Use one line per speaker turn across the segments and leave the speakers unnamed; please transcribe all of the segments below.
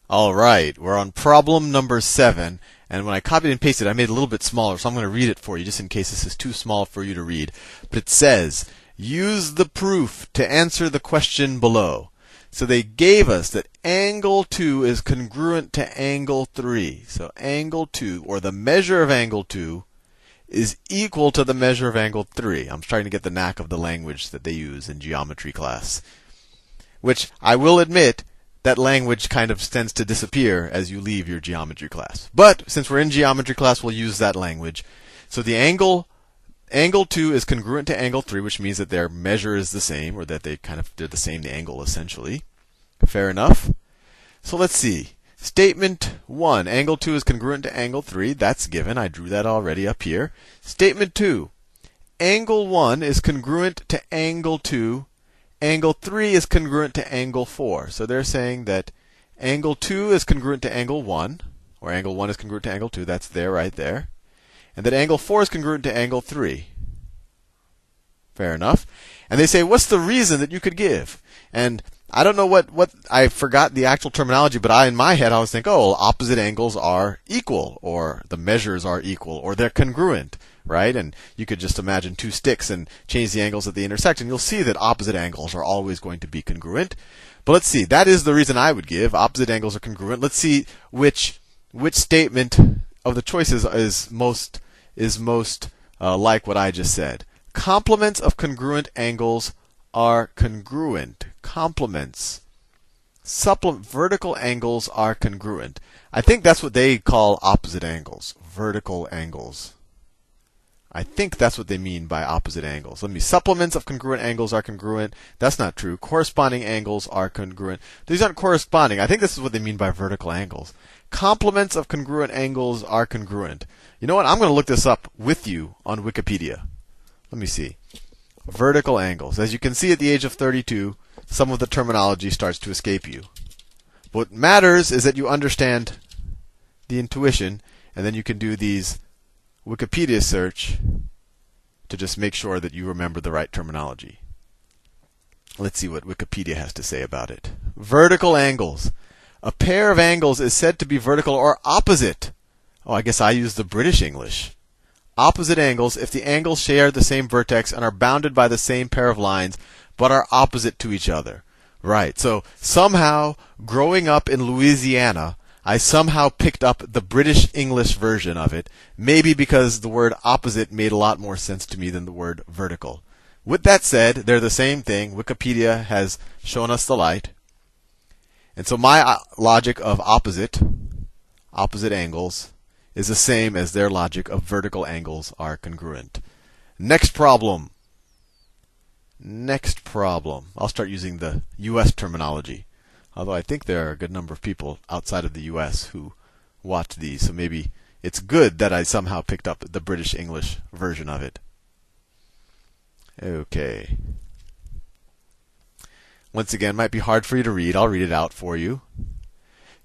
All right, we're on problem number 7. And when I copied and pasted, I made it a little bit smaller, so I'm going to read it for you just in case this is too small for you to read. But it says, use the proof to answer the question below. So they gave us that angle 2 is congruent to angle 3. So angle 2, or the measure of angle 2, is equal to the measure of angle 3. I'm starting to get the knack of the language that they use in geometry class. Which, I will admit, that language kind of tends to disappear as you leave your geometry class. But since we're in geometry class, we'll use that language. So the angle 2 is congruent to angle 3, which means that their measure is the same, or that they're the same angle essentially. Fair enough? So let's see. Statement 1, angle 2 is congruent to angle 3. That's given. I drew that already up here. Statement 2, angle 1 is congruent to angle 2. Angle 3 is congruent to angle 4. So they're saying that angle 2 is congruent to angle 1, or angle 1 is congruent to angle 2. That's there, right there. And that angle 4 is congruent to angle 3. Fair enough. And they say, what's the reason that you could give? And I don't know what I forgot the actual terminology, but in my head I was thinking, oh, well, opposite angles are equal, or the measures are equal, or they're congruent, right? And you could just imagine two sticks and change the angles that they intersect, and you'll see that opposite angles are always going to be congruent. But let's see, that is the reason I would give. Opposite angles are congruent. Let's see which statement of the choices is most like what I just said. Complements of congruent angles are congruent. Complements. Vertical angles are congruent. I think that's what they call opposite angles. Vertical angles. I think that's what they mean by opposite angles. Supplements of congruent angles are congruent. That's not true. Corresponding angles are congruent. These aren't corresponding. I think this is what they mean by vertical angles. Complements of congruent angles are congruent. You know what? I'm going to look this up with you on Wikipedia. Let me see. Vertical angles. As you can see at the age of 32, some of the terminology starts to escape you. What matters is that you understand the intuition, and then you can do these Wikipedia search to just make sure that you remember the right terminology. Let's see what Wikipedia has to say about it. Vertical angles. A pair of angles is said to be vertical or opposite. Oh, I guess I use the British English. Opposite angles if the angles share the same vertex and are bounded by the same pair of lines, but are opposite to each other. Right. So somehow, growing up in Louisiana, I somehow picked up the British English version of it, maybe because the word opposite made a lot more sense to me than the word vertical. With that said, they're the same thing. Wikipedia has shown us the light. And so my logic of opposite angles, is the same as their logic of vertical angles are congruent. Next problem. I'll start using the U.S. terminology. Although I think there are a good number of people outside of the U.S. who watch these, so maybe it's good that I somehow picked up the British English version of it. Okay. Once again, might be hard for you to read. I'll read it out for you.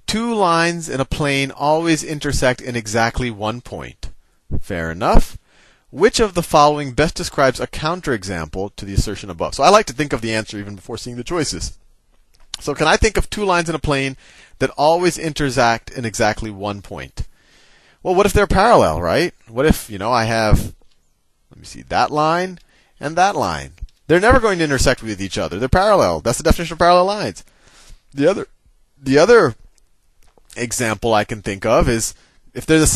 Two lines in a plane always intersect in exactly one point. Fair enough. Which of the following best describes a counterexample to the assertion above? So I like to think of the answer even before seeing the choices. So can I think of two lines in a plane that always intersect in exactly one point? Well, what if they're parallel, right? What if, I have, that line and that line. They're never going to intersect with each other. They're parallel. That's the definition of parallel lines. The other example I can think of is if they're the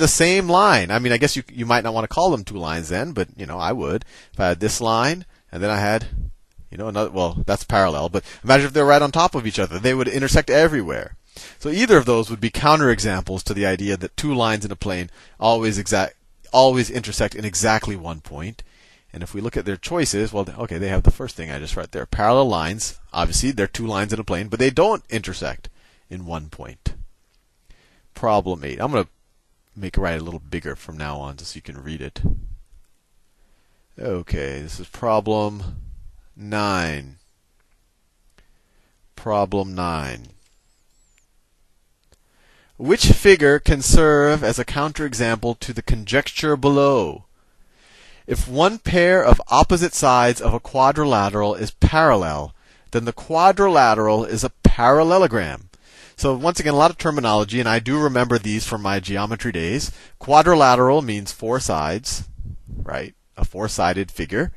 same line. I guess you might not want to call them two lines then, but I would. If I had this line and then I had another, well, that's parallel, but imagine if they're right on top of each other. They would intersect everywhere. So either of those would be counterexamples to the idea that two lines in a plane always intersect in exactly one point. And if we look at their choices, well, okay, they have the first thing I just wrote there. Parallel lines, obviously, they're two lines in a plane, but they don't intersect in one point. Problem 8. I'm going to write it a little bigger from now on just so you can read it. Okay, this is problem 9. Problem 9. Which figure can serve as a counterexample to the conjecture below? If one pair of opposite sides of a quadrilateral is parallel, then the quadrilateral is a parallelogram. So once again, a lot of terminology, and I do remember these from my geometry days. Quadrilateral means four sides, right? A four-sided figure.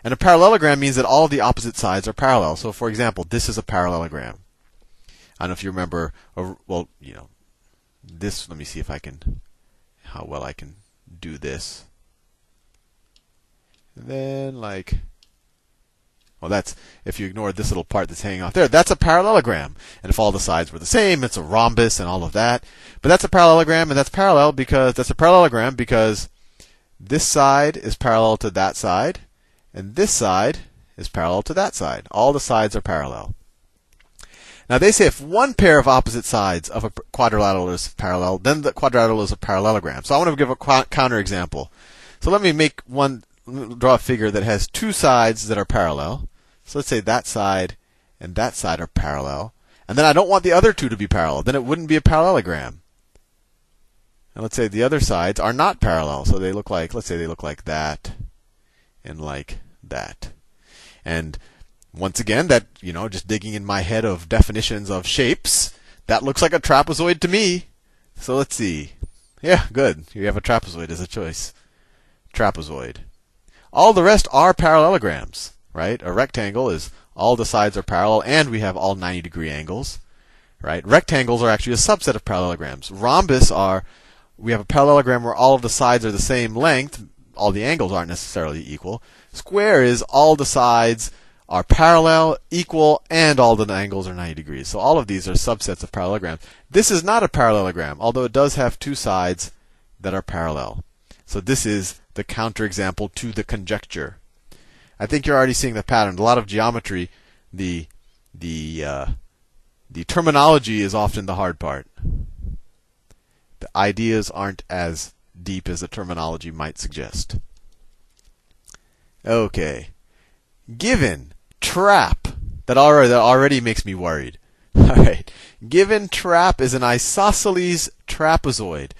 And a parallelogram means that all of the opposite sides are parallel. So for example, this is a parallelogram. I don't know if you remember, well, this, let me see how well I can do this. And then well, that's, if you ignore this little part that's hanging off there, that's a parallelogram. And if all the sides were the same, it's a rhombus and all of that. But that's a parallelogram, and that's a parallelogram because this side is parallel to that side, and this side is parallel to that side. All the sides are parallel. Now they say if one pair of opposite sides of a quadrilateral is parallel, then the quadrilateral is a parallelogram. So I want to give a counter example. So let me draw a figure that has two sides that are parallel. So let's say that side and that side are parallel. And then I don't want the other two to be parallel. Then it wouldn't be a parallelogram. And let's say the other sides are not parallel. So they look like, let's say they look like that and like that. And once again, that, just digging in my head of definitions of shapes, that looks like a trapezoid to me. So let's see. Yeah, good. You have a trapezoid as a choice. Trapezoid. All the rest are parallelograms, right? A rectangle is all the sides are parallel, and we have all 90-degree angles, right? Rectangles are actually a subset of parallelograms. Rhombus we have a parallelogram where all of the sides are the same length. All the angles aren't necessarily equal. Square is all the sides are parallel, equal, and all the angles are 90 degrees. So all of these are subsets of parallelograms. This is not a parallelogram, although it does have two sides that are parallel. So this is the counterexample to the conjecture. I think you're already seeing the pattern. A lot of geometry, the terminology is often the hard part. The ideas aren't as deep as the terminology might suggest. Okay. Given trap, that already makes me worried. All right. Given trap is an isosceles trapezoid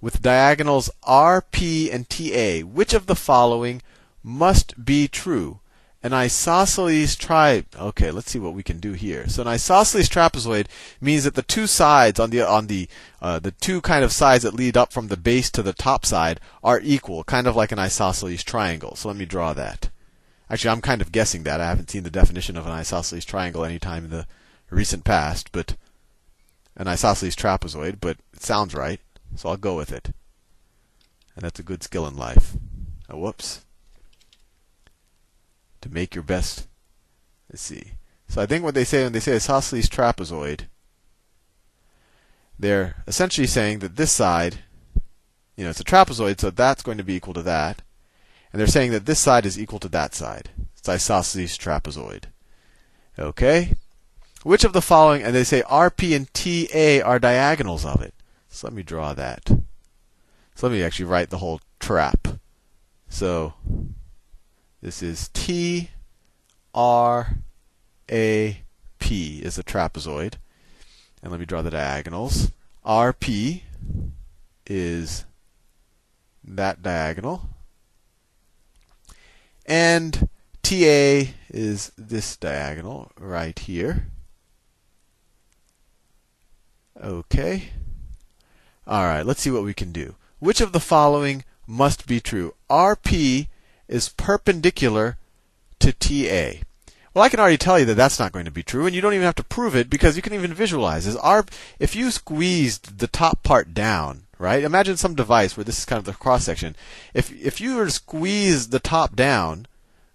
with diagonals RP and TA. Which of the following must be true? An isosceles Okay, let's see what we can do here. So an isosceles trapezoid means that the two sides the two kind of sides that lead up from the base to the top side are equal, kind of like an isosceles triangle. So let me draw that. Actually, I'm kind of guessing that. I haven't seen the definition of an isosceles triangle anytime in the recent past, but an isosceles trapezoid, but it sounds right, so I'll go with it. And that's a good skill in life. Oh, whoops. To make your best. Let's see. So I think what they say when they say isosceles trapezoid, they're essentially saying that this side, it's a trapezoid, so that's going to be equal to that. And they're saying that this side is equal to that side. It's isosceles trapezoid. Okay? Which of the following, and they say RP and TA are diagonals of it. So let me draw that. So let me actually write the whole trap. So this is T, R, A, P is a trapezoid. And let me draw the diagonals. RP is that diagonal. And TA is this diagonal right here. Okay. All right, let's see what we can do. Which of the following must be true? RP is perpendicular to TA. Well, I can already tell you that that's not going to be true, and you don't even have to prove it because you can even visualize. If you squeezed the top part down, right? Imagine some device where this is kind of the cross section. If you were to squeeze the top down,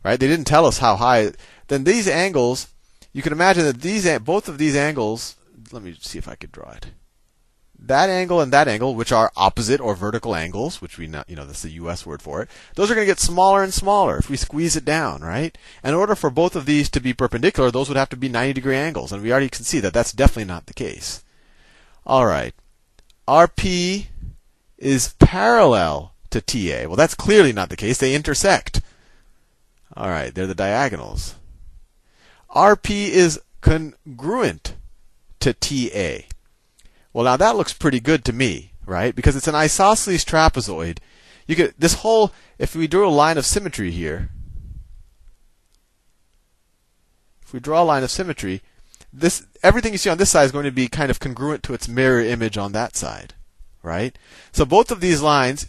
right? They didn't tell us how high. Then these angles, you can imagine that both of these angles. Let me see if I could draw it. That angle and that angle, which are opposite or vertical angles, which that's the U.S. word for it. Those are going to get smaller and smaller if we squeeze it down, right? And in order for both of these to be perpendicular, those would have to be 90-degree angles, and we already can see that that's definitely not the case. All right, RP is parallel to TA. Well, that's clearly not the case. They intersect. All right, they're the diagonals. RP is congruent to TA. Well, now that looks pretty good to me, right? Because it's an isosceles trapezoid. If we drew a line of symmetry here, if we draw a line of symmetry, everything you see on this side is going to be kind of congruent to its mirror image on that side, right? So both of these lines,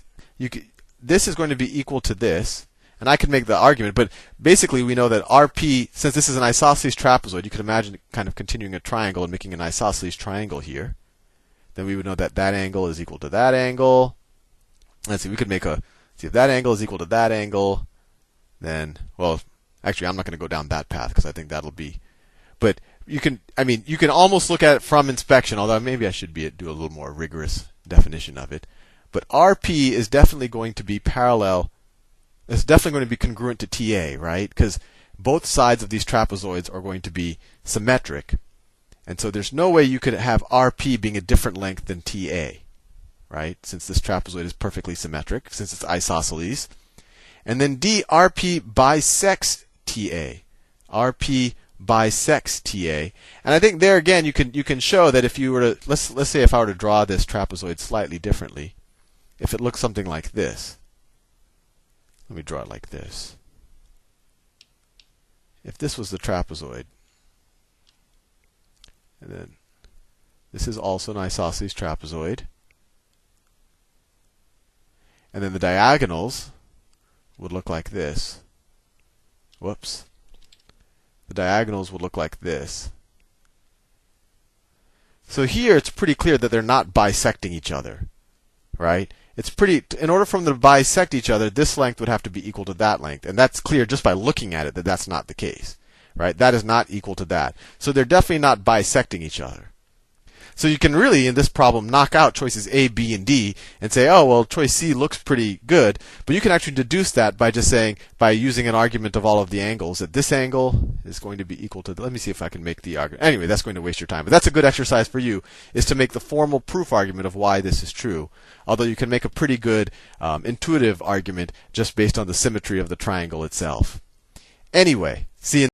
this is going to be equal to this, and I can make the argument, but basically we know that RP, since this is an isosceles trapezoid, you could imagine kind of continuing a triangle and making an isosceles triangle here. Then we would know that that angle is equal to that angle. Let's see, we could see if that angle is equal to that angle, then, well, actually I'm not going to go down that path because I think that'll be, but you can almost look at it from inspection, although maybe I should do a little more rigorous definition of it. But RP is definitely going to be parallel. It's definitely going to be congruent to TA, right? Because both sides of these trapezoids are going to be symmetric. And so there's no way you could have RP being a different length than TA, right? Since this trapezoid is perfectly symmetric, since it's isosceles. And then D, RP bisects TA. RP bisects TA. And I think there again you can show that if you were to let's say if I were to draw this trapezoid slightly differently, if it looks something like this. Let me draw it like this. If this was the trapezoid, and then this is also an isosceles trapezoid, and then the diagonals would look like this. Whoops. The diagonals would look like this. So here it's pretty clear that they're not bisecting each other, right? In order for them to bisect each other, this length would have to be equal to that length. And that's clear just by looking at it that that's not the case, right? That is not equal to that. So they're definitely not bisecting each other. So you can really, in this problem, knock out choices A, B, and D and say, oh, well, choice C looks pretty good. But you can actually deduce that by just saying, by using an argument of all of the angles, that this angle is going to be equal to, let me see if I can make the argument. Anyway, that's going to waste your time. But that's a good exercise for you, is to make the formal proof argument of why this is true. Although you can make a pretty good intuitive argument just based on the symmetry of the triangle itself. Anyway, see you